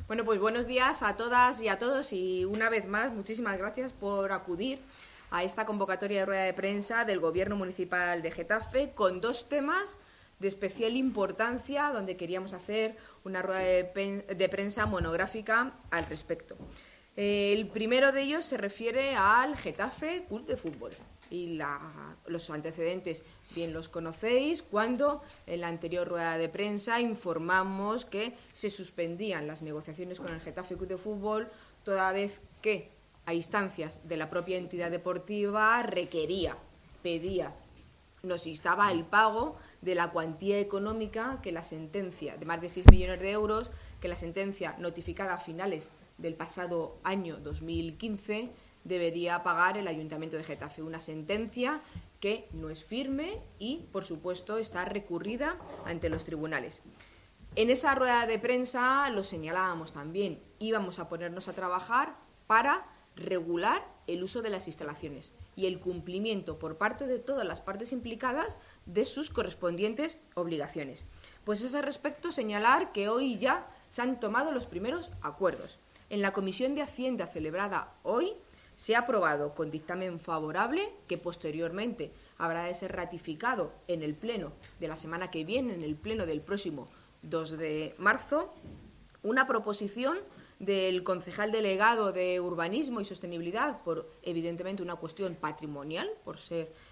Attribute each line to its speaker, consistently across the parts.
Speaker 1: Bueno, pues buenos días a todas y a todos y una vez más, muchísimas gracias por acudir a esta convocatoria de rueda de prensa del Gobierno Municipal de Getafe con dos temas de especial importancia donde queríamos hacer una rueda de prensa monográfica al respecto. El primero de ellos se refiere al Getafe Club de Fútbol y los antecedentes bien los conocéis cuando en la anterior rueda de prensa informamos que se suspendían las negociaciones con el Getafe Club de Fútbol toda vez que a instancias de la propia entidad deportiva pedía, nos instaba el pago de la cuantía económica que la sentencia de más de 6 millones de euros que la sentencia notificada a finales del pasado año 2015 debería pagar el Ayuntamiento de Getafe. Una sentencia que no es firme y, por supuesto, está recurrida ante los tribunales. En esa rueda de prensa lo señalábamos también. Íbamos a ponernos a trabajar para regular el uso de las instalaciones y el cumplimiento por parte de todas las partes implicadas de sus correspondientes obligaciones. Pues a ese respecto señalar que hoy ya se han tomado los primeros acuerdos. En la Comisión de Hacienda celebrada hoy se ha aprobado con dictamen favorable, que posteriormente habrá de ser ratificado en el pleno de la semana que viene, en el pleno del próximo 2 de marzo, una proposición del concejal delegado de Urbanismo y Sostenibilidad por, evidentemente, una cuestión patrimonial, por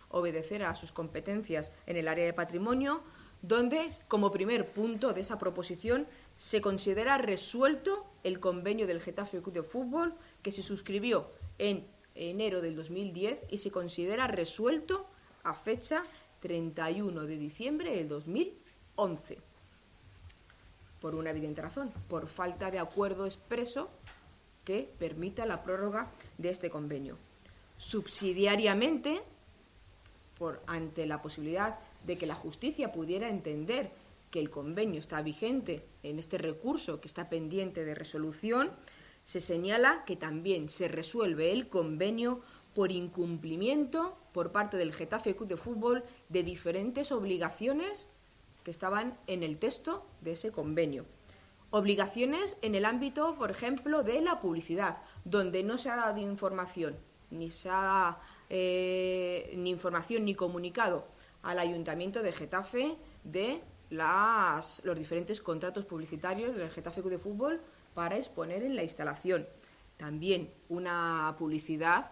Speaker 1: obedecer a sus competencias en el área de patrimonio, donde, como primer punto de esa proposición, se considera resuelto el convenio del Getafe Club de Fútbol que se suscribió en enero del 2010 y se considera resuelto a fecha 31 de diciembre del 2011. Por una evidente razón, por falta de acuerdo expreso que permita la prórroga de este convenio. Subsidiariamente, ante la posibilidad de que la justicia pudiera entender que el convenio está vigente en este recurso que está pendiente de resolución, se señala que también se resuelve el convenio por incumplimiento por parte del Getafe Club de Fútbol de diferentes obligaciones que estaban en el texto de ese convenio. Obligaciones en el ámbito, por ejemplo, de la publicidad, donde no se ha dado información, ni información ni comunicado al Ayuntamiento de Getafe de los diferentes contratos publicitarios del Getafe Club de Fútbol para exponer en la instalación. También una publicidad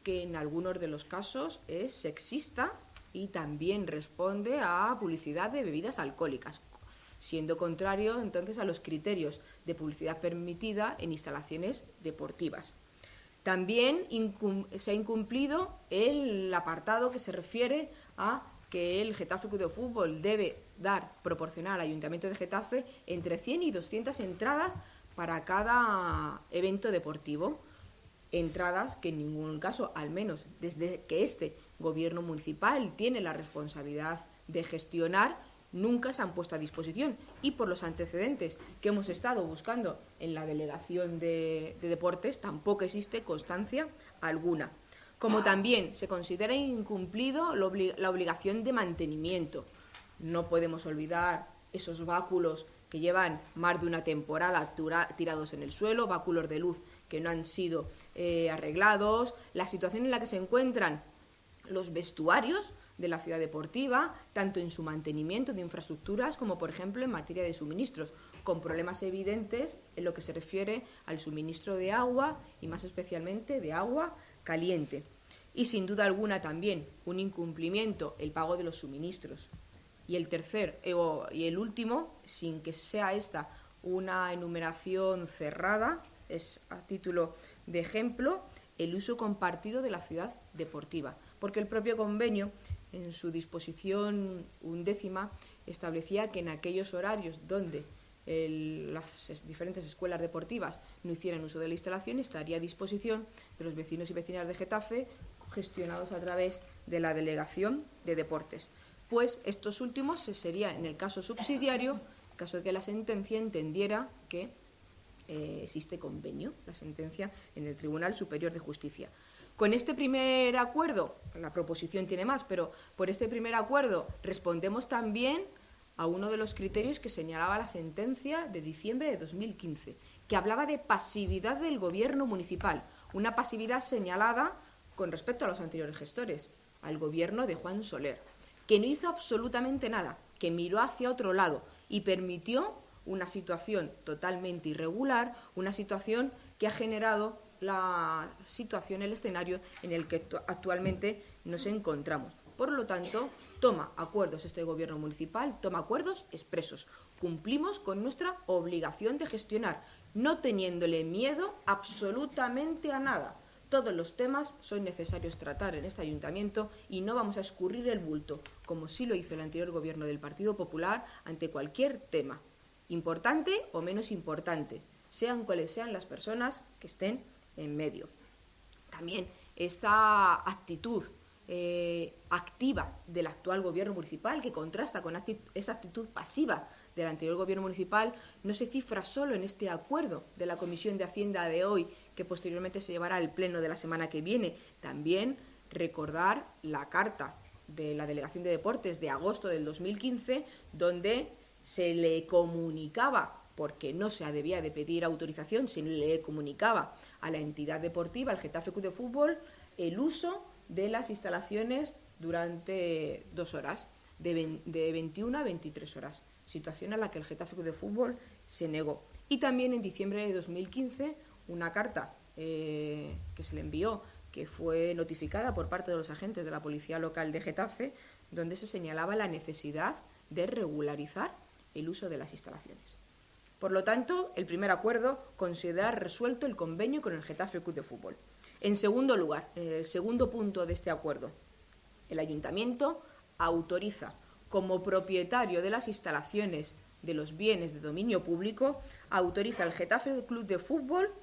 Speaker 1: que en algunos de los casos es sexista y también responde a publicidad de bebidas alcohólicas, siendo contrario entonces a los criterios de publicidad permitida en instalaciones deportivas. También se ha incumplido el apartado que se refiere a que el Getafe Club de Fútbol debe proporcionar al Ayuntamiento de Getafe entre 100 y 200 entradas para cada evento deportivo. Entradas que en ningún caso, al menos desde que este Gobierno municipal tiene la responsabilidad de gestionar, nunca se han puesto a disposición. Y por los antecedentes que hemos estado buscando en la Delegación de Deportes, tampoco existe constancia alguna. Como también se considera incumplido la obligación de mantenimiento. No podemos olvidar esos báculos que llevan más de una temporada tirados en el suelo, báculos de luz que no han sido arreglados, la situación en la que se encuentran los vestuarios de la ciudad deportiva, tanto en su mantenimiento de infraestructuras como, por ejemplo, en materia de suministros, con problemas evidentes en lo que se refiere al suministro de agua y más especialmente de agua caliente. Y sin duda alguna también un incumplimiento, el pago de los suministros. Y el último, sin que sea esta una enumeración cerrada, es a título de ejemplo, el uso compartido de la ciudad deportiva, porque el propio convenio, en su disposición 11ª, establecía que en aquellos horarios donde las diferentes escuelas deportivas no hicieran uso de la instalación, estaría a disposición de los vecinos y vecinas de Getafe, gestionados a través de la Delegación de Deportes. Pues estos últimos sería, en el caso subsidiario, en caso de que la sentencia entendiera que existe convenio, la sentencia en el Tribunal Superior de Justicia. Con este primer acuerdo, la proposición tiene más, pero por este primer acuerdo respondemos también a uno de los criterios que señalaba la sentencia de diciembre de 2015, que hablaba de pasividad del gobierno municipal, una pasividad señalada con respecto a los anteriores gestores, al gobierno de Juan Soler, que no hizo absolutamente nada, que miró hacia otro lado y permitió una situación totalmente irregular, una situación que ha generado la situación, el escenario en el que actualmente nos encontramos. Por lo tanto, toma acuerdos este gobierno municipal, toma acuerdos expresos. Cumplimos con nuestra obligación de gestionar, no teniéndole miedo absolutamente a nada. Todos los temas son necesarios tratar en este ayuntamiento y no vamos a escurrir el bulto, como sí lo hizo el anterior gobierno del Partido Popular, ante cualquier tema, importante o menos importante, sean cuales sean las personas que estén en medio. También esta actitud activa del actual gobierno municipal, que contrasta con esa actitud pasiva del anterior gobierno municipal, no se cifra solo en este acuerdo de la Comisión de Hacienda de hoy, que posteriormente se llevará al pleno de la semana que viene. También recordar la carta de la Delegación de Deportes de agosto del 2015, donde se le comunicaba, porque no se debía de pedir autorización, se le comunicaba a la entidad deportiva, al Getafe Club de Fútbol, el uso de las instalaciones durante 2 horas, de 21 a 23 horas, situación a la que el Getafe Club de Fútbol se negó. Y también en diciembre de 2015, una carta que se le envió, que fue notificada por parte de los agentes de la Policía Local de Getafe, donde se señalaba la necesidad de regularizar el uso de las instalaciones. Por lo tanto, el primer acuerdo, considerar resuelto el convenio con el Getafe Club de Fútbol. En segundo lugar, el segundo punto de este acuerdo, el ayuntamiento autoriza como propietario de las instalaciones de los bienes de dominio público, autoriza al Getafe Club de Fútbol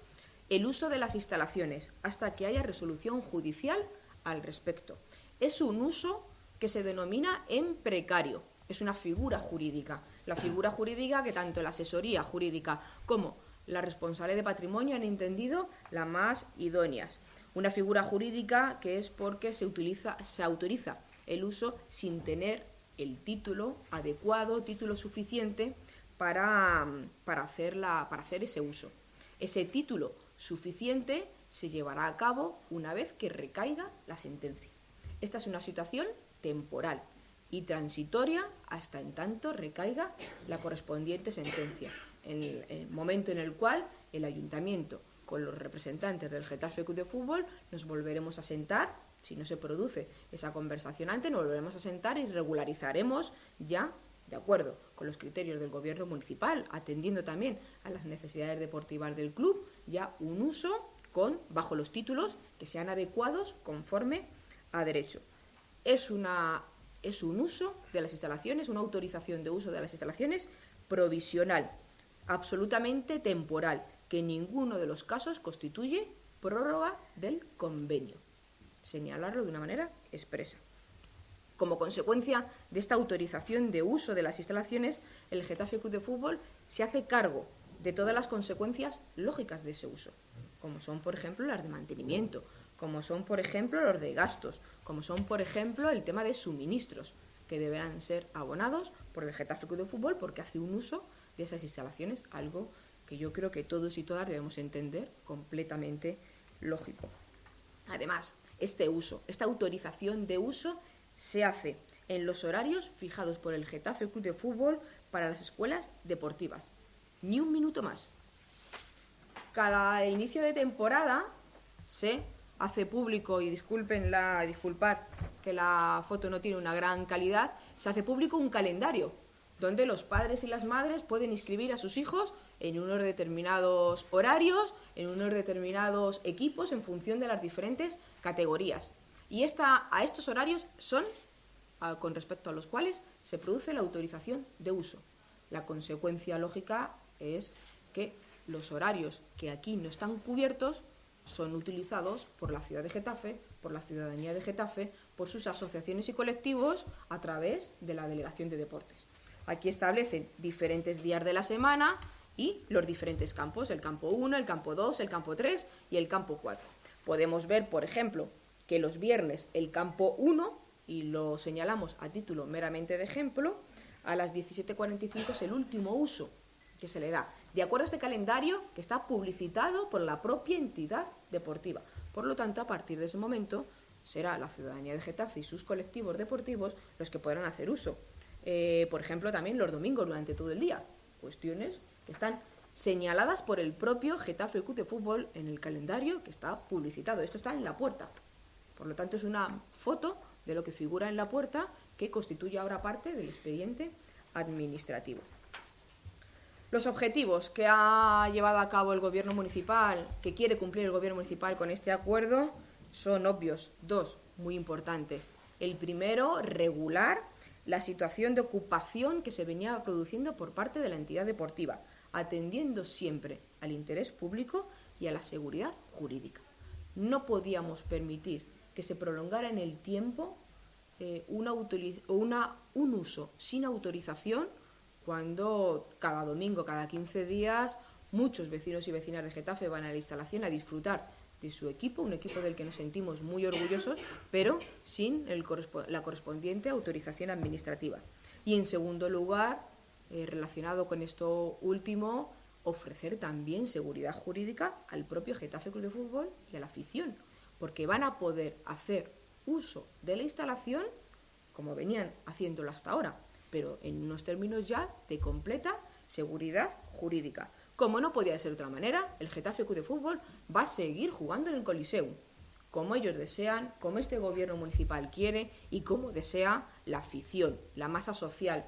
Speaker 1: el uso de las instalaciones hasta que haya resolución judicial al respecto. Es un uso que se denomina en precario, es una figura jurídica. La figura jurídica que tanto la asesoría jurídica como la responsable de patrimonio han entendido la más idóneas. Una figura jurídica que es porque se autoriza el uso sin tener el título adecuado, título suficiente para hacer ese uso. Ese título suficiente se llevará a cabo una vez que recaiga la sentencia. Esta es una situación temporal y transitoria hasta en tanto recaiga la correspondiente sentencia, en el momento en el cual el ayuntamiento, con los representantes del Getafe Club de Fútbol, nos volveremos a sentar. Si no se produce esa conversación antes, nos volveremos a sentar y regularizaremos ya, de acuerdo con los criterios del gobierno municipal, atendiendo también a las necesidades deportivas del club, ya un uso bajo los títulos que sean adecuados conforme a derecho. Es un uso de las instalaciones, una autorización de uso de las instalaciones provisional, absolutamente temporal, que en ninguno de los casos constituye prórroga del convenio. Señalarlo de una manera expresa. Como consecuencia de esta autorización de uso de las instalaciones, el Getafe Club de Fútbol se hace cargo de todas las consecuencias lógicas de ese uso, como son, por ejemplo, las de mantenimiento, como son, por ejemplo, los de gastos, como son, por ejemplo, el tema de suministros, que deberán ser abonados por el Getafe Club de Fútbol porque hace un uso de esas instalaciones, algo que yo creo que todos y todas debemos entender completamente lógico. Además, esta autorización de uso se hace en los horarios fijados por el Getafe Club de Fútbol para las escuelas deportivas. Ni un minuto más. Cada inicio de temporada se hace público, y disculpar que la foto no tiene una gran calidad, se hace público un calendario donde los padres y las madres pueden inscribir a sus hijos en unos determinados horarios, en unos determinados equipos en función de las diferentes categorías. Y a estos horarios son con respecto a los cuales se produce la autorización de uso. La consecuencia lógica es que los horarios que aquí no están cubiertos son utilizados por la ciudad de Getafe, por la ciudadanía de Getafe, por sus asociaciones y colectivos a través de la Delegación de Deportes. Aquí establecen diferentes días de la semana y los diferentes campos, el campo 1, el campo 2, el campo 3 y el campo 4. Podemos ver, por ejemplo, que los viernes el campo 1, y lo señalamos a título meramente de ejemplo, a las 17:45 es el último uso que se le da, de acuerdo a este calendario que está publicitado por la propia entidad deportiva. Por lo tanto, a partir de ese momento, será la ciudadanía de Getafe y sus colectivos deportivos los que podrán hacer uso. Por ejemplo, también los domingos durante todo el día. Cuestiones que están señaladas por el propio Getafe Club de Fútbol en el calendario que está publicitado. Esto está en la puerta. Por lo tanto, es una foto de lo que figura en la puerta que constituye ahora parte del expediente administrativo. Los objetivos que ha llevado a cabo el Gobierno municipal, que quiere cumplir el Gobierno municipal con este acuerdo, son obvios, dos muy importantes. El primero, regular la situación de ocupación que se venía produciendo por parte de la entidad deportiva, atendiendo siempre al interés público y a la seguridad jurídica. No podíamos permitir que se prolongara en el tiempo un uso sin autorización cuando cada domingo, cada 15 días, muchos vecinos y vecinas de Getafe van a la instalación a disfrutar de su equipo, un equipo del que nos sentimos muy orgullosos, pero sin la correspondiente autorización administrativa. Y en segundo lugar, relacionado con esto último, ofrecer también seguridad jurídica al propio Getafe Club de Fútbol y a la afición, porque van a poder hacer uso de la instalación como venían haciéndolo hasta ahora, pero en unos términos ya de completa seguridad jurídica. Como no podía ser de otra manera, el Getafe Club de Fútbol va a seguir jugando en el Coliseum, como ellos desean, como este gobierno municipal quiere y como desea la afición, la masa social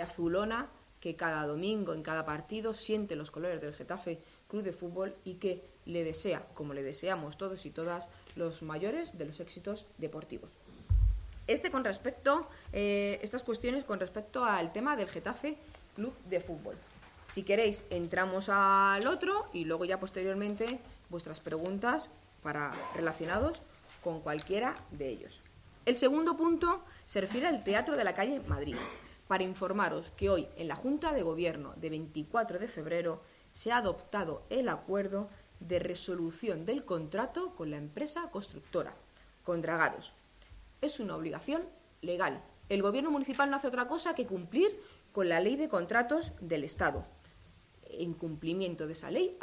Speaker 1: azulona que cada domingo en cada partido siente los colores del Getafe Club de Fútbol y que le desea, como le deseamos todos y todas, los mayores de los éxitos deportivos. Estas cuestiones con respecto al tema del Getafe Club de Fútbol. Si queréis, entramos al otro y luego ya posteriormente vuestras preguntas relacionados con cualquiera de ellos. El segundo punto se refiere al Teatro de la Calle Madrid, para informaros que hoy en la Junta de Gobierno de 24 de febrero se ha adoptado el acuerdo de resolución del contrato con la empresa constructora, con Dragados. Es una obligación legal. El Gobierno municipal no hace otra cosa que cumplir con la Ley de Contratos del Estado. En cumplimiento de esa ley,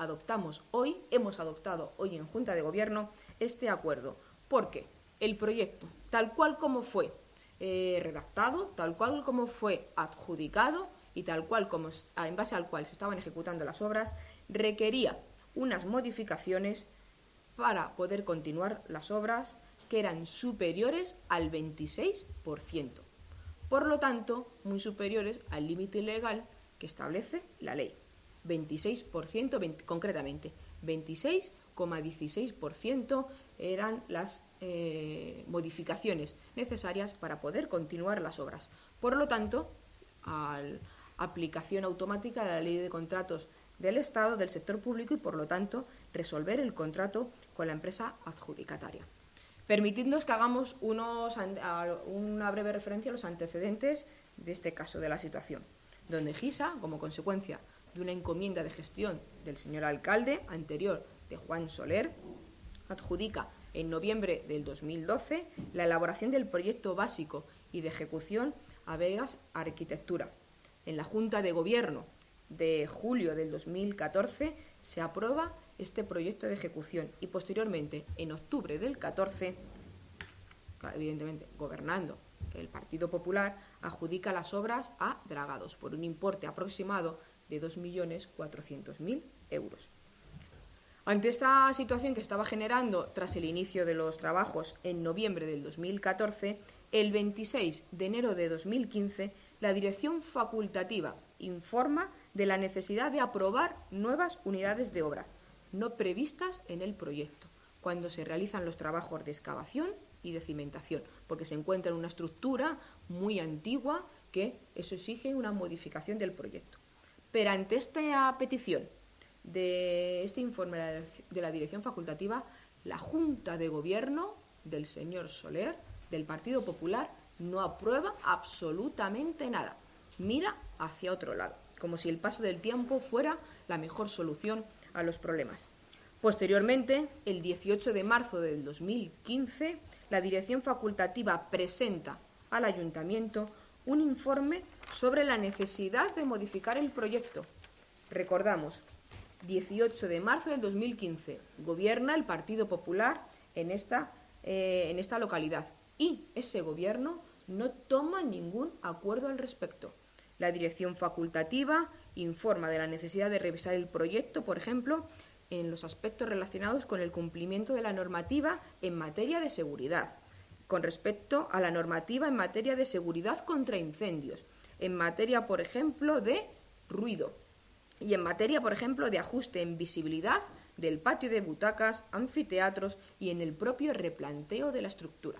Speaker 1: hemos adoptado hoy en Junta de Gobierno este acuerdo, porque el proyecto, tal cual como fue redactado, tal cual como fue adjudicado y tal cual como en base al cual se estaban ejecutando las obras, requería unas modificaciones para poder continuar las obras que eran superiores al 26%. Por lo tanto, muy superiores al límite legal que establece la ley. 26%, concretamente, 26,16% eran las modificaciones necesarias para poder continuar las obras. Por lo tanto, aplicación automática de la Ley de Contratos del Estado, del sector público y, por lo tanto, resolver el contrato con la empresa adjudicataria. Permitidnos que hagamos una breve referencia a los antecedentes de este caso de la situación, donde GISA, como consecuencia de una encomienda de gestión del señor alcalde anterior de Juan Soler, adjudica en noviembre del 2012 la elaboración del proyecto básico y de ejecución a Vegas Arquitectura. En la Junta de Gobierno de julio del 2014 se aprueba este proyecto de ejecución y posteriormente, en octubre del 14, evidentemente gobernando el Partido Popular, adjudica las obras a Dragados por un importe aproximado de 2.400.000 euros. Ante esta situación que estaba generando tras el inicio de los trabajos en noviembre del 2014, el 26 de enero de 2015, la Dirección Facultativa informa de la necesidad de aprobar nuevas unidades de obra, no previstas en el proyecto, cuando se realizan los trabajos de excavación y de cimentación, porque se encuentra en una estructura muy antigua que eso exige una modificación del proyecto. Pero ante esta petición de este informe de la Dirección Facultativa, la Junta de Gobierno del señor Soler, del Partido Popular, no aprueba absolutamente nada. Mira hacia otro lado, como si el paso del tiempo fuera la mejor solución a los problemas. Posteriormente, el 18 de marzo del 2015, la Dirección Facultativa presenta al Ayuntamiento un informe sobre la necesidad de modificar el proyecto. Recordamos, 18 de marzo del 2015, gobierna el Partido Popular en esta localidad y ese gobierno no toma ningún acuerdo al respecto. La dirección facultativa informa de la necesidad de revisar el proyecto, por ejemplo, en los aspectos relacionados con el cumplimiento de la normativa en materia de seguridad, con respecto a la normativa en materia de seguridad contra incendios, en materia, por ejemplo, de ruido y en materia, por ejemplo, de ajuste en visibilidad del patio de butacas, anfiteatros y en el propio replanteo de la estructura.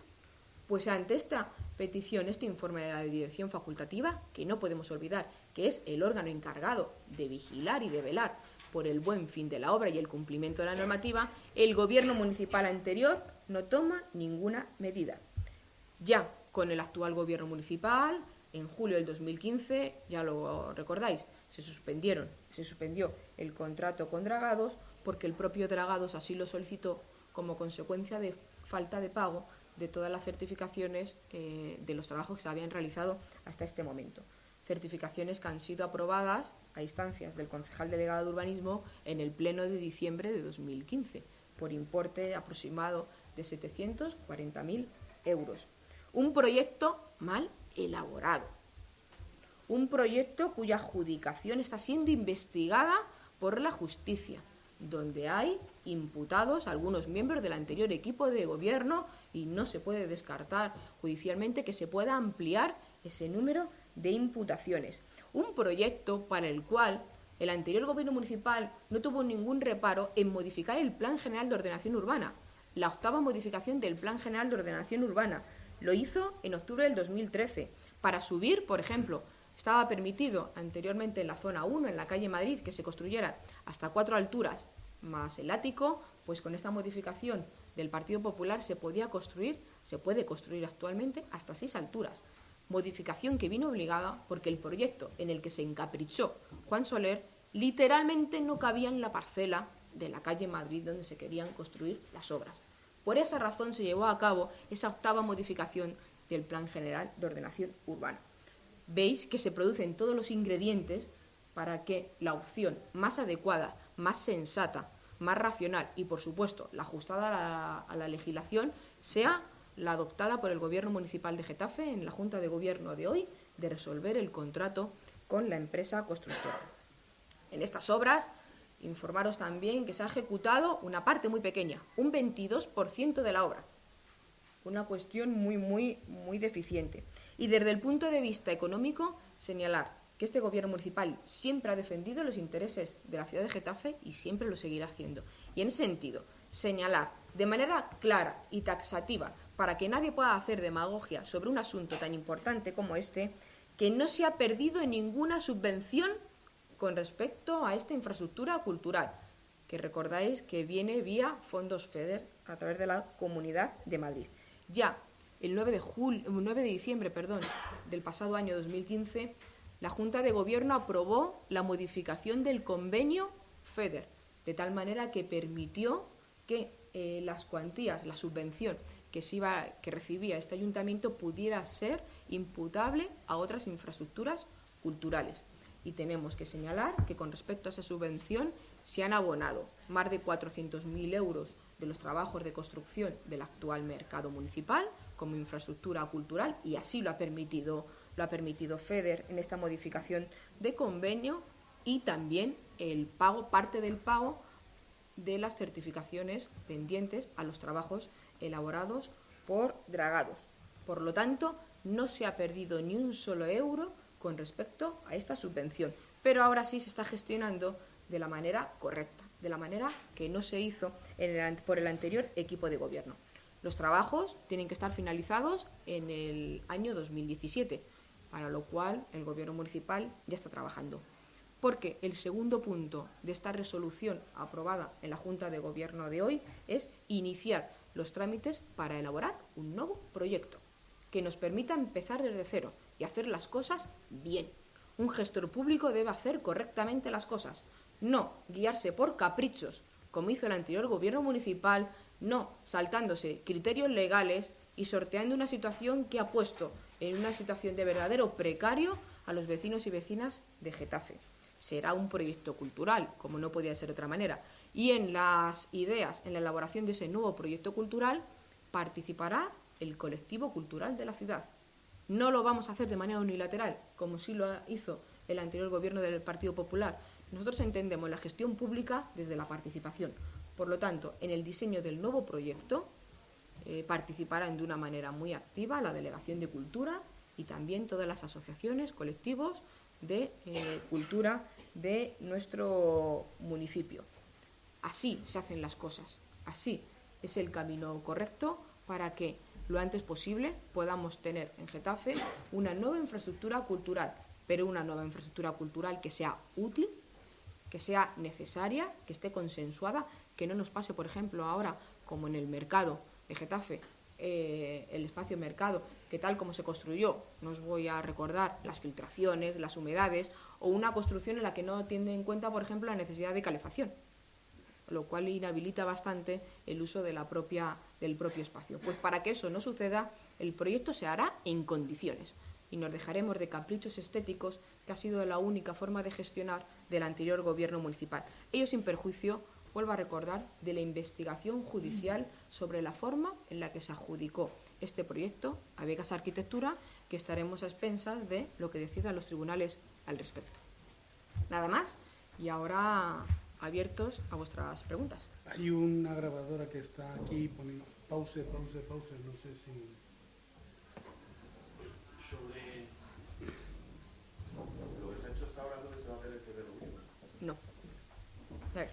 Speaker 1: Pues ante esta petición, este informe de la dirección facultativa, que no podemos olvidar que es el órgano encargado de vigilar y de velar por el buen fin de la obra y el cumplimiento de la normativa, el gobierno municipal anterior no toma ninguna medida. Ya con el actual gobierno municipal, en julio del 2015, ya lo recordáis, se suspendió el contrato con Dragados porque el propio Dragados así lo solicitó como consecuencia de falta de pago de todas las certificaciones de los trabajos que se habían realizado hasta este momento. Certificaciones que han sido aprobadas a instancias del concejal delegado de urbanismo en el pleno de diciembre de 2015, por importe aproximado de 740.000 euros. Un proyecto mal elaborado. Un proyecto cuya adjudicación está siendo investigada por la justicia, donde hay imputados algunos miembros del anterior equipo de gobierno y no se puede descartar judicialmente que se pueda ampliar ese número de imputaciones. Un proyecto para el cual el anterior gobierno municipal no tuvo ningún reparo en modificar el Plan General de Ordenación Urbana, la 8ª modificación del Plan General de Ordenación Urbana. Lo hizo en octubre del 2013 para subir, por ejemplo, estaba permitido anteriormente en la zona 1, en la calle Madrid, que se construyera hasta 4 alturas más el ático, pues con esta modificación del Partido Popular se puede construir actualmente hasta 6 alturas. Modificación que vino obligada porque el proyecto en el que se encaprichó Juan Soler literalmente no cabía en la parcela de la calle Madrid donde se querían construir las obras. Por esa razón se llevó a cabo esa 8ª modificación del Plan General de Ordenación Urbana. Veis que se producen todos los ingredientes para que la opción más adecuada, más sensata, más racional y, por supuesto, la ajustada a la legislación sea la adoptada por el Gobierno Municipal de Getafe en la Junta de Gobierno de hoy de resolver el contrato con la empresa constructora. En estas obras, informaros también que se ha ejecutado una parte muy pequeña, un 22% de la obra. Una cuestión muy deficiente. Y desde el punto de vista económico, señalar que este gobierno municipal siempre ha defendido los intereses de la ciudad de Getafe y siempre lo seguirá haciendo. Y en ese sentido, señalar de manera clara y taxativa, para que nadie pueda hacer demagogia sobre un asunto tan importante como este, que no se ha perdido ninguna subvención con respecto a esta infraestructura cultural, que recordáis que viene vía fondos FEDER a través de la Comunidad de Madrid. Ya el 9 de diciembre del pasado año 2015, la Junta de Gobierno aprobó la modificación del convenio FEDER, de tal manera que permitió que las cuantías, la subvención que recibía este ayuntamiento pudiera ser imputable a otras infraestructuras culturales. Y tenemos que señalar que con respecto a esa subvención se han abonado más de 400.000 euros de los trabajos de construcción del actual mercado municipal como infraestructura cultural, y así lo ha permitido FEDER en esta modificación de convenio, y también parte del pago de las certificaciones pendientes a los trabajos elaborados por Dragados. Por lo tanto, no se ha perdido ni un solo euro con respecto a esta subvención, pero ahora sí se está gestionando de la manera correcta, de la manera que no se hizo por el anterior equipo de gobierno. Los trabajos tienen que estar finalizados en el año 2017, para lo cual el gobierno municipal ya está trabajando. Porque el segundo punto de esta resolución aprobada en la Junta de Gobierno de hoy es iniciar los trámites para elaborar un nuevo proyecto que nos permita empezar desde cero y hacer las cosas bien. Un gestor público debe hacer correctamente las cosas, no guiarse por caprichos, como hizo el anterior gobierno municipal, no saltándose criterios legales y sorteando una situación que ha puesto en una situación de verdadero precario a los vecinos y vecinas de Getafe. Será un proyecto cultural, como no podía ser de otra manera. Y en las ideas, en la elaboración de ese nuevo proyecto cultural, participará el colectivo cultural de la ciudad. No lo vamos a hacer de manera unilateral, como sí lo hizo el anterior gobierno del Partido Popular. Nosotros entendemos la gestión pública desde la participación. Por lo tanto, en el diseño del nuevo proyecto participarán de una manera muy activa la Delegación de Cultura y también todas las asociaciones, colectivos de cultura de nuestro municipio. Así se hacen las cosas, así es el camino correcto para que lo antes posible podamos tener en Getafe una nueva infraestructura cultural, pero una nueva infraestructura cultural que sea útil, que sea necesaria, que esté consensuada, que no nos pase, por ejemplo, ahora, como en el mercado de Getafe, el espacio mercado, que tal como se construyó, no os voy a recordar las filtraciones, las humedades, o una construcción en la que no tiene en cuenta, por ejemplo, la necesidad de calefacción, lo cual inhabilita bastante el uso de del propio espacio. Pues para que eso no suceda, el proyecto se hará en condiciones y nos dejaremos de caprichos estéticos, que ha sido la única forma de gestionar del anterior gobierno municipal. Ello sin perjuicio, vuelvo a recordar, de la investigación judicial sobre la forma en la que se adjudicó este proyecto a Vegas Arquitectura, que estaremos a expensas de lo que decidan los tribunales al respecto. Nada más, y ahora abiertos a vuestras preguntas.
Speaker 2: Hay una grabadora que está aquí poniendo pause, no sé si...
Speaker 3: Sobre lo que se ha hecho hasta ahora, ¿dónde se va a tener que derruir?
Speaker 1: No. A ver.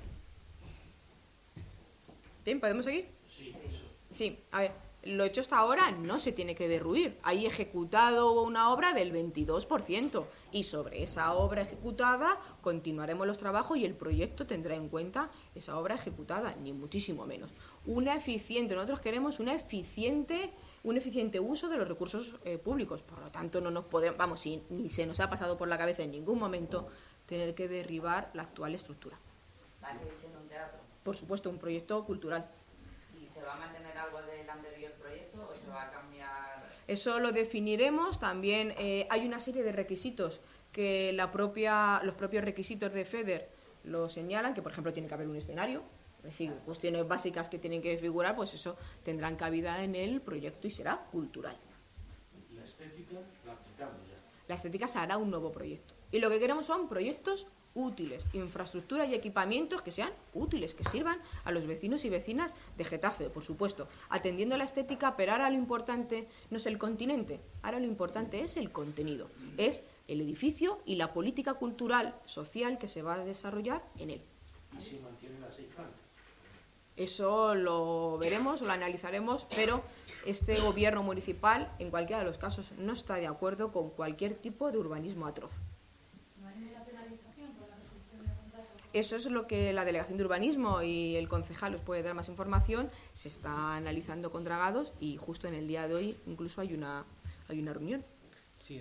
Speaker 1: Bien, ¿podemos seguir?
Speaker 3: Sí, eso.
Speaker 1: Sí, a ver, lo hecho hasta ahora no se tiene que derruir. Hay ejecutado una obra del 22% y sobre esa obra ejecutada continuaremos los trabajos y el proyecto tendrá en cuenta esa obra ejecutada, ni muchísimo menos. Nosotros queremos un eficiente uso de los recursos públicos. Por lo tanto, no nos podemos, ni se nos ha pasado por la cabeza en ningún momento tener que derribar la actual estructura.
Speaker 4: ¿Va a seguir siendo un teatro?
Speaker 1: Por supuesto, un proyecto cultural.
Speaker 4: ¿Y se va a mantener algo del anterior proyecto o se va a cambiar?
Speaker 1: Eso lo definiremos. También hay una serie de requisitos que los propios requisitos de FEDER lo señalan, que por ejemplo tiene que haber un escenario. Es decir, cuestiones básicas que tienen que figurar, pues eso tendrán cabida en el proyecto y será cultural.
Speaker 3: La estética la aplicamos ya.
Speaker 1: La estética se hará un nuevo proyecto. Y lo que queremos son proyectos útiles, infraestructura y equipamientos que sean útiles, que sirvan a los vecinos y vecinas de Getafe, por supuesto, atendiendo a la estética, pero ahora lo importante no es el continente, ahora lo importante es el contenido, es el edificio y la política cultural, social que se va a desarrollar en él.
Speaker 3: ¿Y si mantiene las 6 plantas?
Speaker 1: Eso lo veremos, lo analizaremos, pero este gobierno municipal, en cualquiera de los casos, no está de acuerdo con cualquier tipo de urbanismo atroz.
Speaker 5: ¿No hay una penalización por la resolución de contrato?
Speaker 1: Eso es lo que la Delegación de Urbanismo y el concejal os puede dar más información. Se está analizando con Dragados y justo en el día de hoy incluso hay una reunión.
Speaker 6: Sí,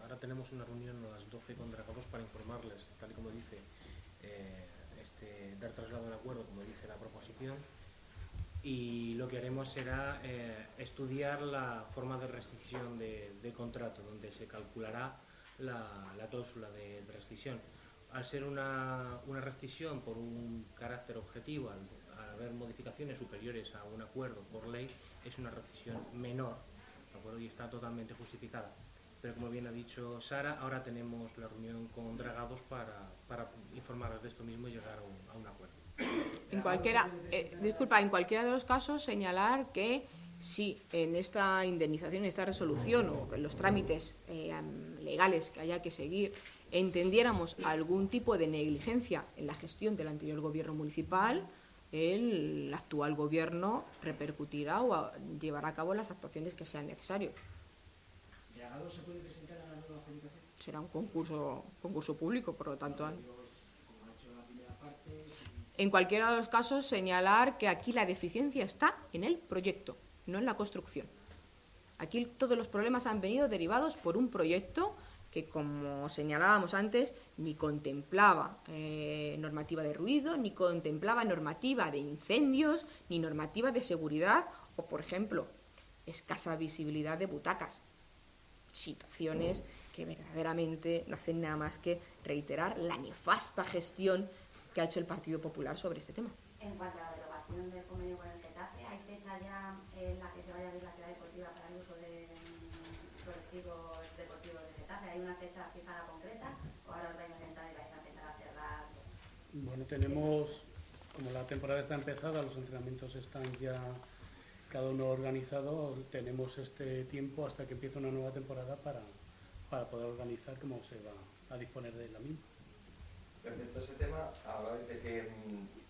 Speaker 6: ahora tenemos una reunión a las 12 con Dragados para informarles, tal y como dice, dar traslado al acuerdo, como dice la proposición, y lo que haremos será estudiar la forma de rescisión de contrato, donde se calculará la cláusula de rescisión. Al ser una rescisión por un carácter objetivo, al haber modificaciones superiores a un acuerdo por ley, es una rescisión menor, ¿de acuerdo? Y está totalmente justificada. Pero como bien ha dicho Sara, ahora tenemos la reunión con Dragados para informarles de esto mismo y llegar a un acuerdo.
Speaker 1: En cualquiera de los casos señalar que si en esta indemnización, en esta resolución o en los trámites legales que haya que seguir entendiéramos algún tipo de negligencia en la gestión del anterior gobierno municipal, el actual gobierno repercutirá o llevará a cabo las actuaciones que sean necesarias.
Speaker 7: ¿Dragados se puede presentar a la nueva adjudicación?
Speaker 1: Será un concurso público, por lo tanto.
Speaker 7: Como ha hecho la primera parte.
Speaker 1: En cualquiera de los casos, señalar que aquí la deficiencia está en el proyecto, no en la construcción. Aquí todos los problemas han venido derivados por un proyecto que, como señalábamos antes, ni contemplaba normativa de ruido, ni contemplaba normativa de incendios, ni normativa de seguridad o, por ejemplo, escasa visibilidad de butacas. Situaciones que verdaderamente no hacen nada más que reiterar la nefasta gestión que ha hecho el Partido Popular sobre este tema.
Speaker 8: En cuanto a la derogación del convenio con el Getafe, ¿hay fecha ya en la que se vaya a abrir la ciudad deportiva para el uso de colectivos deportivos de Getafe? ¿Hay una fecha fijada concreta o ahora os vais a sentar y vais a empezar a cerrar?
Speaker 2: Bueno, tenemos, como la temporada está empezada, los entrenamientos están ya cada uno organizado, tenemos este tiempo hasta que empiece una nueva temporada para poder organizar cómo se va a disponer de la misma.
Speaker 9: Respecto a ese tema, hablabais de que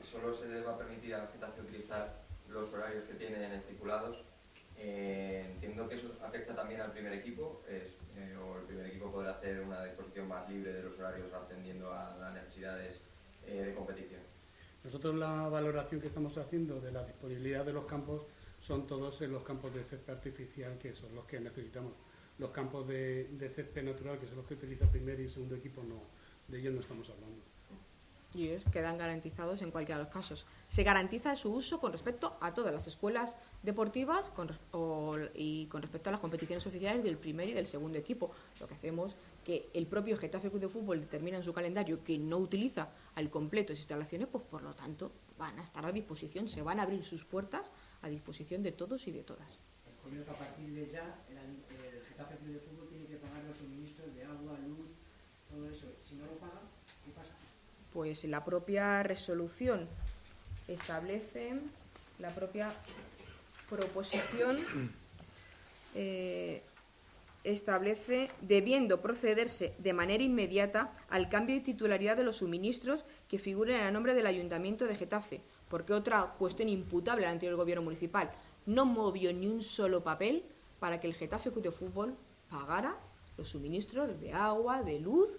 Speaker 9: solo se le va a permitir a Getafe utilizar los horarios que tienen estipulados. Entiendo que eso afecta también al primer equipo, o el primer equipo podrá hacer una disposición más libre de los horarios atendiendo a las necesidades de competición.
Speaker 2: Nosotros la valoración que estamos haciendo de la disponibilidad de los campos son todos en los campos de césped artificial, que son los que necesitamos. Los campos de césped natural, que son los que utiliza primer y segundo equipo, no, de ellos no estamos hablando.
Speaker 1: Y ellos quedan garantizados en cualquiera de los casos. Se garantiza su uso con respecto a todas las escuelas deportivas y con respecto a las competiciones oficiales del primer y del segundo equipo. Lo que hacemos que el propio Getafe Club de Fútbol determina en su calendario que no utiliza al completo esas instalaciones, pues por lo tanto van a estar a disposición, se van a abrir sus puertas a disposición de todos y de todas.
Speaker 7: Creo que a partir de ya el Getafe Club de Fútbol tiene que pagar los suministros de agua, luz, todo eso. Si no lo pagan, ¿qué pasa?
Speaker 1: Pues la propia resolución establece, la propia proposición establece debiendo procederse de manera inmediata al cambio de titularidad de los suministros que figuren a nombre del Ayuntamiento de Getafe, porque otra cuestión imputable al anterior gobierno municipal no movió ni un solo papel para que el Getafe Club de Fútbol pagara los suministros de agua, de luz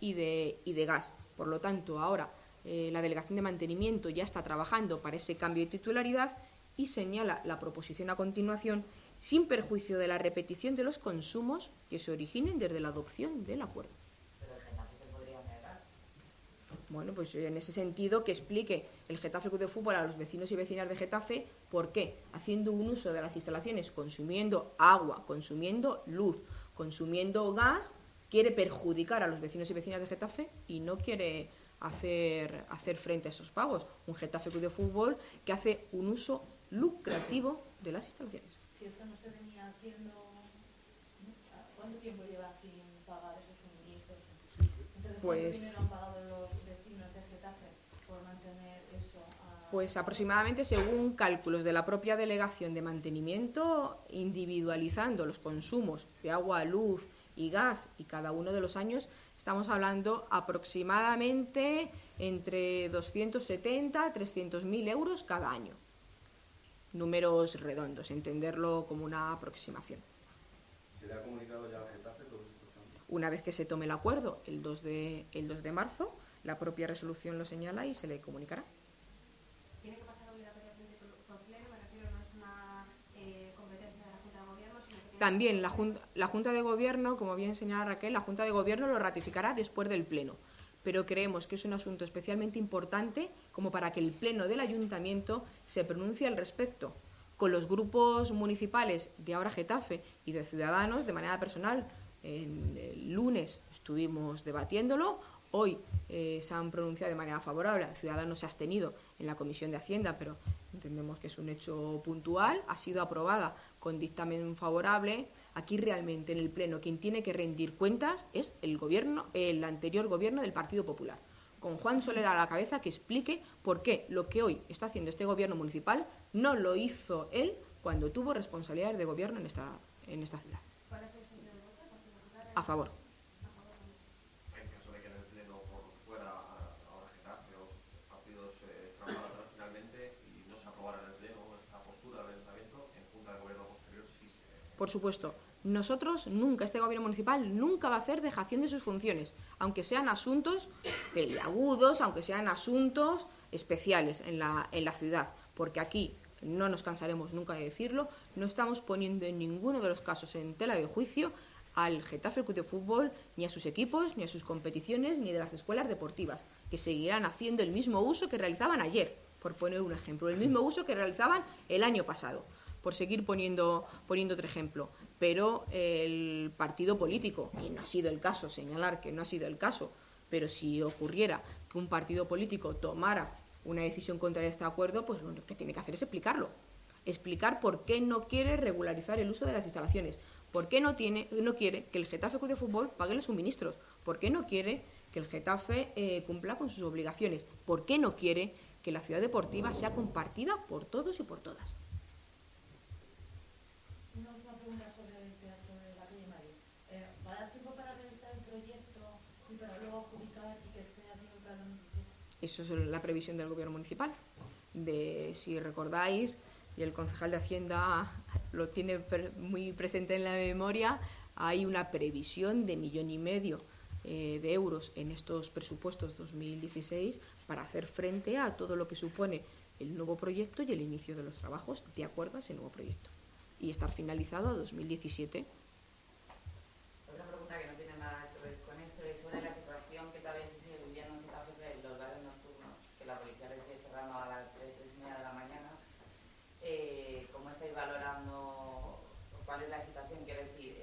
Speaker 1: y de gas. Por lo tanto, ahora la Delegación de Mantenimiento ya está trabajando para ese cambio de titularidad y señala la proposición a continuación sin perjuicio de la repetición de los consumos que se originen desde la adopción del acuerdo.
Speaker 4: Pero el Getafe se podría negar.
Speaker 1: Bueno, pues en ese sentido que explique el Getafe Club de Fútbol a los vecinos y vecinas de Getafe por qué, haciendo un uso de las instalaciones, consumiendo agua, consumiendo luz, consumiendo gas, quiere perjudicar a los vecinos y vecinas de Getafe y no quiere hacer frente a esos pagos. Un Getafe Club de Fútbol que hace un uso lucrativo de las instalaciones.
Speaker 5: Si esto no se venía haciendo, ¿cuánto tiempo lleva sin pagar esos suministros? Entonces,
Speaker 1: Pues,
Speaker 5: ¿cuánto dinero han pagado los vecinos de Getafe por mantener eso?
Speaker 1: Pues aproximadamente, según cálculos de la propia Delegación de Mantenimiento, individualizando los consumos de agua, luz y gas y cada uno de los años, estamos hablando aproximadamente entre 270 a 300.000 euros cada año. Números redondos, entenderlo como una aproximación.
Speaker 3: ¿Se le ha comunicado ya al Getafe todos estos cambios?
Speaker 1: Una vez que se tome el acuerdo, el 2 de marzo, la propia resolución lo señala y se le comunicará.
Speaker 8: ¿Tiene que pasar obligatoriamente por pleno? Me refiero, no es una competencia de la Junta de Gobierno, sino que tiene
Speaker 1: También la Junta de Gobierno, como bien señala Raquel, la Junta de Gobierno lo ratificará después del Pleno. Pero creemos que es un asunto especialmente importante como para que el Pleno del Ayuntamiento se pronuncie al respecto. Con los grupos municipales de ahora Getafe y de Ciudadanos, de manera personal, el lunes estuvimos debatiéndolo, hoy se han pronunciado de manera favorable, Ciudadanos se ha abstenido en la Comisión de Hacienda, pero entendemos que es un hecho puntual, ha sido aprobada con dictamen favorable. Aquí realmente en el Pleno quien tiene que rendir cuentas es el anterior gobierno del Partido Popular, con Juan Soler a la cabeza, que explique por qué lo que hoy está haciendo este gobierno municipal no lo hizo él cuando tuvo responsabilidades de gobierno en esta ciudad.
Speaker 8: ¿Cuál es el sentido de voto?
Speaker 1: A favor.
Speaker 3: En caso de que en el Pleno por fuera ahora Getafe o partidos trabajaran finalmente y no se aprobara en el Pleno esta postura del Ayuntamiento, en Junta de Gobierno posterior sí se...
Speaker 1: Por supuesto, nosotros nunca, este gobierno municipal nunca va a hacer dejación de sus funciones, aunque sean asuntos peliagudos, aunque sean asuntos especiales en la ciudad, porque aquí, no nos cansaremos nunca de decirlo, no estamos poniendo en ninguno de los casos en tela de juicio al Getafe Club de Fútbol, ni a sus equipos, ni a sus competiciones, ni de las escuelas deportivas, que seguirán haciendo el mismo uso que realizaban ayer, por poner un ejemplo, el mismo uso que realizaban el año pasado. por seguir poniendo otro ejemplo. Pero el partido político, y no ha sido el caso, señalar que no ha sido el caso, pero si ocurriera que un partido político tomara una decisión contraria a este acuerdo, pues lo que tiene que hacer es explicarlo. Explicar por qué no quiere regularizar el uso de las instalaciones, por qué no quiere que el Getafe Club de Fútbol pague los suministros, por qué no quiere que el Getafe cumpla con sus obligaciones, por qué no quiere que la ciudad deportiva sea compartida por todos y por todas.
Speaker 5: Una última pregunta sobre el teatro de la calle Mario. ¿Va a dar tiempo para redactar el proyecto y para luego adjudicar y que esté a tiempo para el 2017?
Speaker 1: Eso es la previsión del Gobierno municipal. Si recordáis, y el concejal de Hacienda lo tiene muy presente en la memoria, hay una previsión de 1,5 millones de euros en estos presupuestos 2016 para hacer frente a todo lo que supone el nuevo proyecto y el inicio de los trabajos de acuerdo a ese nuevo proyecto. Y estar finalizado a 2017.
Speaker 4: Otra pregunta que no tiene nada que ver con esto es sobre la situación que todavía se sigue viviendo en Getafe de los bares nocturnos, que la policía les sigue cerrando a las 3:30 de la mañana. ¿Cómo estáis valorando? ¿Cuál es la situación? Quiero decir,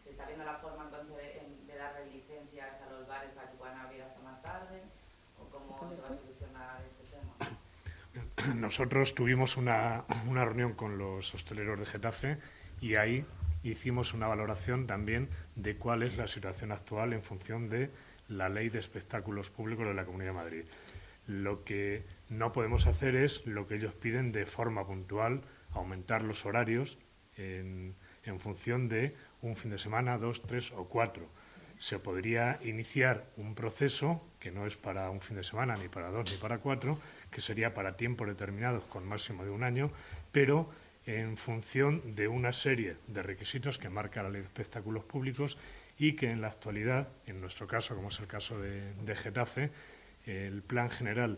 Speaker 4: ¿se está viendo la forma entonces de darle licencias a los bares para que puedan abrir hasta más tarde? ¿O cómo se va a solucionar este tema?
Speaker 10: Nosotros tuvimos una reunión con los hosteleros de Getafe y ahí hicimos una valoración también de cuál es la situación actual en función de la Ley de Espectáculos Públicos de la Comunidad de Madrid. Lo que no podemos hacer es lo que ellos piden de forma puntual, aumentar los horarios en función de un fin de semana, 2, 3 o 4. Se podría iniciar un proceso que no es para un fin de semana, ni para 2 ni para 4, que sería para tiempos determinados con máximo de 1 año, pero en función de una serie de requisitos que marca la Ley de Espectáculos Públicos y que en la actualidad, en nuestro caso, como es el caso de Getafe, el Plan General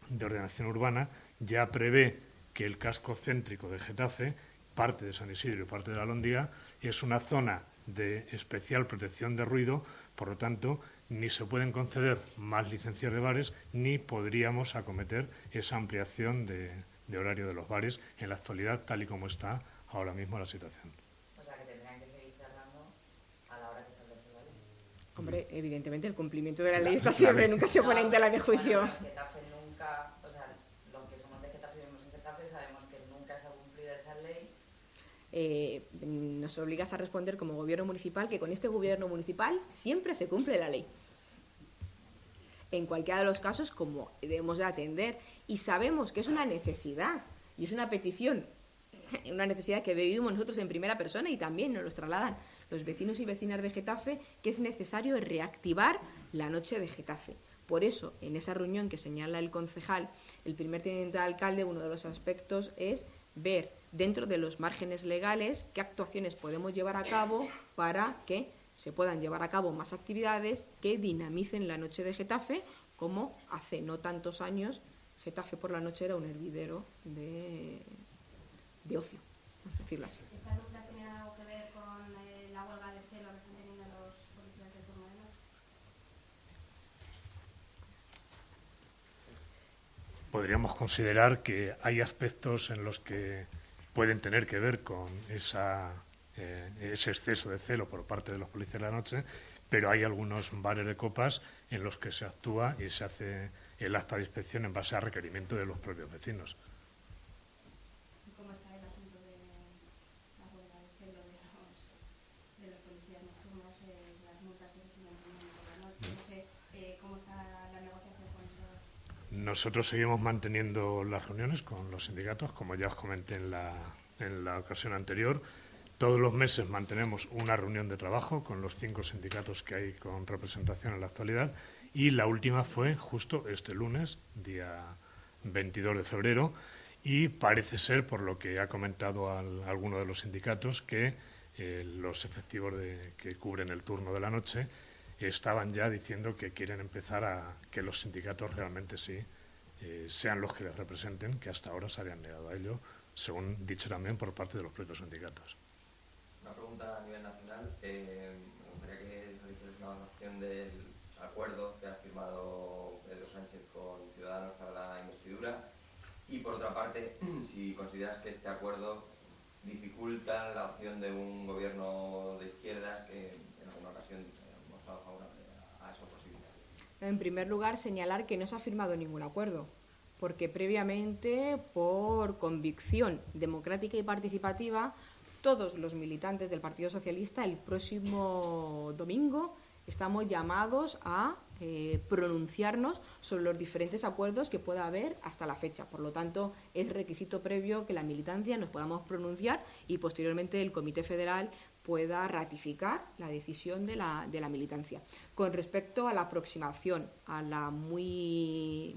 Speaker 10: de Ordenación Urbana ya prevé que el casco céntrico de Getafe, parte de San Isidro y parte de la Alhóndiga, es una zona de especial protección de ruido, por lo tanto, ni se pueden conceder más licencias de bares, ni podríamos acometer esa ampliación de horario de los bares en la actualidad, tal y como está ahora mismo la situación.
Speaker 4: O sea, que tendrían que seguir cerrando a la hora que establece la ley.
Speaker 1: Hombre, evidentemente el cumplimiento de la ley está siempre, nunca se pone en tela de juicio.
Speaker 4: Bueno, Getafe nunca, o sea, los que somos de Getafe y vivimos en Getafe sabemos que nunca se ha cumplido esa ley.
Speaker 1: Nos obligas a responder como gobierno municipal que con este gobierno municipal siempre se cumple la ley. En cualquiera de los casos, como debemos de atender, y sabemos que es una necesidad y es una petición, una necesidad que vivimos nosotros en primera persona y también nos los trasladan los vecinos y vecinas de Getafe, que es necesario reactivar la noche de Getafe. Por eso, en esa reunión que señala el concejal, el primer teniente de alcalde, uno de los aspectos es ver dentro de los márgenes legales qué actuaciones podemos llevar a cabo para que se puedan llevar a cabo más actividades que dinamicen la noche de Getafe, como hace no tantos años Getafe por la noche era un hervidero de ocio, por decirlo así.
Speaker 8: ¿Estas multas tienen algo que ver con la huelga de celo que están teniendo los policías de turno de noche?
Speaker 10: Podríamos considerar que hay aspectos en los que pueden tener que ver con ese exceso de celo por parte de los policías de la noche, pero hay algunos bares de copas en los que se actúa y se hace el acta de inspección en base a requerimiento de los propios vecinos.
Speaker 8: ¿Y cómo está el asunto de la huelga de celo de los policías nocturnos, las multas que se siguen poniendo por la noche? No sé cómo está la negociación con eso.
Speaker 10: Nosotros seguimos manteniendo las reuniones con los sindicatos, como ya os comenté en la ocasión anterior. Todos los meses mantenemos una reunión de trabajo con los 5 sindicatos que hay con representación en la actualidad y la última fue justo este lunes, día 22 de febrero, y parece ser, por lo que ha comentado alguno de los sindicatos, que los efectivos que cubren el turno de la noche estaban ya diciendo que quieren empezar a que los sindicatos realmente sí sean los que les representen, que hasta ahora se habían negado a ello, según dicho también por parte de los propios sindicatos.
Speaker 9: Una pregunta a nivel nacional. Me gustaría que se hiciese una valoración del acuerdo que ha firmado Pedro Sánchez con Ciudadanos para la investidura. Y por otra parte, parte, si consideras que este acuerdo dificulta la opción de un gobierno de izquierdas que en alguna ocasión hemos estado favorable a esa posibilidad.
Speaker 1: En primer lugar, señalar que no se ha firmado ningún acuerdo, porque previamente, por convicción democrática y participativa, todos los militantes del Partido Socialista el próximo domingo estamos llamados a pronunciarnos sobre los diferentes acuerdos que pueda haber hasta la fecha. Por lo tanto, es requisito previo que la militancia nos podamos pronunciar y posteriormente el Comité Federal pueda ratificar la decisión de la militancia. Con respecto a la aproximación, a la muy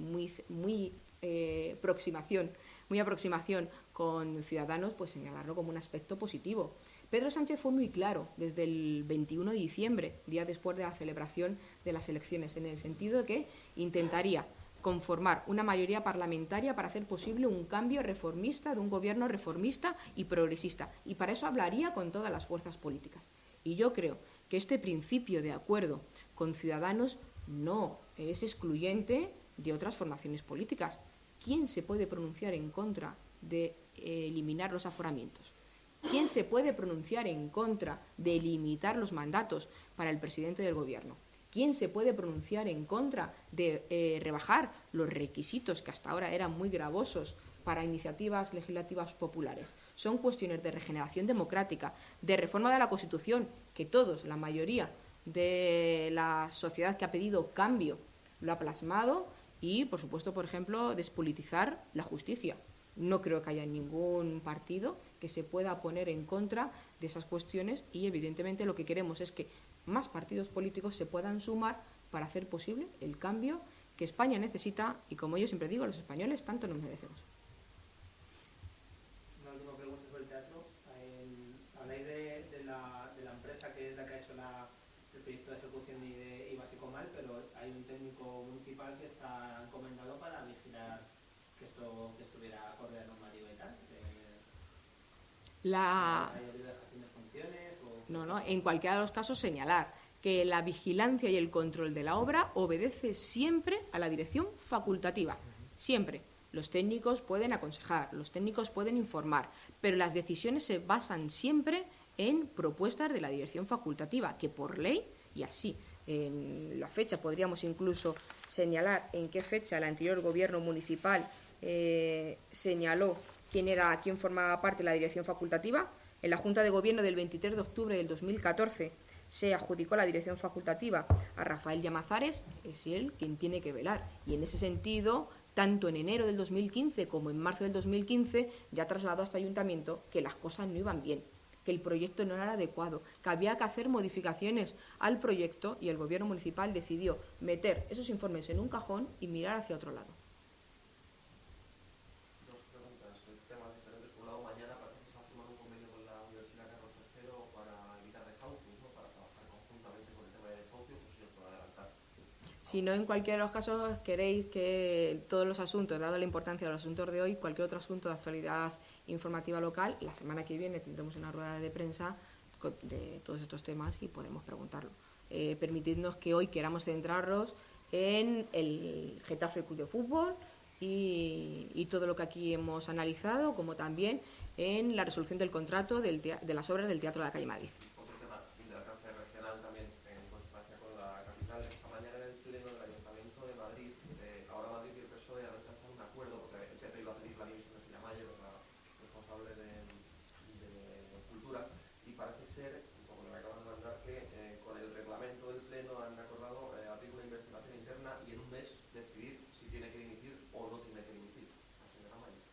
Speaker 1: aproximación con Ciudadanos, pues señalarlo como un aspecto positivo. Pedro Sánchez fue muy claro desde el 21 de diciembre, día después de la celebración de las elecciones, en el sentido de que intentaría conformar una mayoría parlamentaria para hacer posible un cambio reformista, de un gobierno reformista y progresista. Y para eso hablaría con todas las fuerzas políticas. Y yo creo que este principio de acuerdo con Ciudadanos no es excluyente de otras formaciones políticas. ¿Quién se puede pronunciar en contra de eliminar los aforamientos? ¿Quién se puede pronunciar en contra de limitar los mandatos para el presidente del Gobierno? ¿Quién se puede pronunciar en contra de rebajar los requisitos que hasta ahora eran muy gravosos para iniciativas legislativas populares? Son cuestiones de regeneración democrática, de reforma de la Constitución, que todos, la mayoría de la sociedad que ha pedido cambio, lo ha plasmado, y, por supuesto, por ejemplo, despolitizar la justicia. No creo que haya ningún partido que se pueda poner en contra de esas cuestiones y, evidentemente, lo que queremos es que más partidos políticos se puedan sumar para hacer posible el cambio que España necesita y, como yo siempre digo, los españoles tanto nos merecemos.
Speaker 11: Una última pregunta sobre el teatro. Habláis de la empresa que es la que ha hecho el proyecto de ejecución de Ibasicomal, pero hay un técnico municipal que está encomendado para vigilar que estuviera acorde a normativa y tal. ¿Hay obligación de funciones?
Speaker 1: No, en cualquiera de los casos señalar que la vigilancia y el control de la obra obedece siempre a la dirección facultativa, siempre. Los técnicos pueden aconsejar, los técnicos pueden informar, pero las decisiones se basan siempre en propuestas de la dirección facultativa, que por ley, y así en la fecha podríamos incluso señalar en qué fecha el anterior gobierno municipal señaló quién formaba parte de la dirección facultativa. En la Junta de Gobierno del 23 de octubre del 2014 se adjudicó la dirección facultativa a Rafael Llamazares, es él quien tiene que velar. Y en ese sentido, tanto en enero del 2015 como en marzo del 2015, ya trasladó a este ayuntamiento que las cosas no iban bien, que el proyecto no era adecuado, que había que hacer modificaciones al proyecto, y el Gobierno municipal decidió meter esos informes en un cajón y mirar hacia otro lado. Si no, en cualquiera de los casos queréis que todos los asuntos, dado la importancia de los asuntos de hoy, cualquier otro asunto de actualidad informativa local, la semana que viene tendremos una rueda de prensa de todos estos temas y podemos preguntarlo. Permitidnos que hoy queramos centrarnos en el Getafe Club de Fútbol y todo lo que aquí hemos analizado, como también en la resolución del contrato de las obras del Teatro de la Calle Madrid.
Speaker 3: Otro tema de alcance regional también, en consonancia con la capital. Esta mañana en el Pleno del Ayuntamiento de Madrid, ahora Madrid y el PSOE han alcanzado un acuerdo, porque el PP iba a pedir la dimisión de Silamayer, la responsable de Cultura, y parece ser, como me acaban de mandar, que con el reglamento del Pleno han acordado abrir una investigación interna y en un mes decidir si tiene que dimitir o no tiene que dimitir la señora Mayer.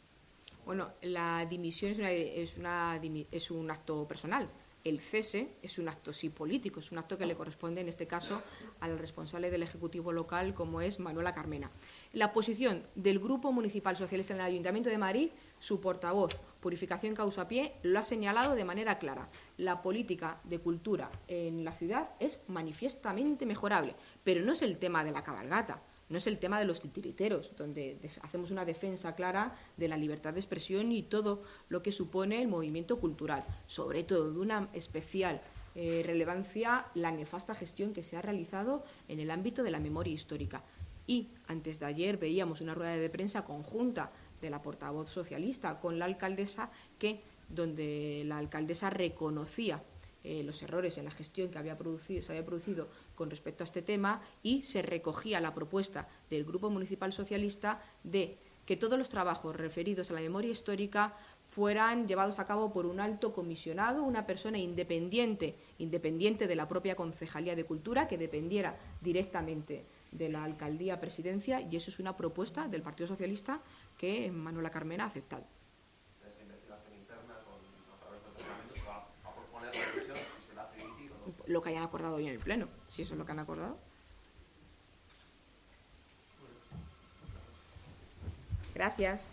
Speaker 1: Bueno, la dimisión es un acto personal. El cese es un acto sí político, es un acto que le corresponde en este caso al responsable del Ejecutivo local, como es Manuela Carmena. La posición del Grupo Municipal Socialista en el Ayuntamiento de Madrid, su portavoz, Purificación Causapié, lo ha señalado de manera clara. La política de cultura en la ciudad es manifiestamente mejorable, pero no es el tema de la cabalgata. No es el tema de los titiriteros, donde hacemos una defensa clara de la libertad de expresión y todo lo que supone el movimiento cultural. Sobre todo, de una especial relevancia, la nefasta gestión que se ha realizado en el ámbito de la memoria histórica. Y antes de ayer veíamos una rueda de prensa conjunta de la portavoz socialista con la alcaldesa, donde la alcaldesa reconocía los errores en la gestión que se había producido con respecto a este tema, y se recogía la propuesta del Grupo Municipal Socialista de que todos los trabajos referidos a la memoria histórica fueran llevados a cabo por un alto comisionado, una persona independiente de la propia Concejalía de Cultura, que dependiera directamente de la Alcaldía Presidencia, y eso es una propuesta del Partido Socialista que Manuela Carmena ha aceptado.
Speaker 3: Esa investigación interna a través de los reglamentos va a proponer la decisión si se la hace ICI o no.
Speaker 1: Lo que hayan acordado hoy en el Pleno, si eso es lo que han acordado. Gracias.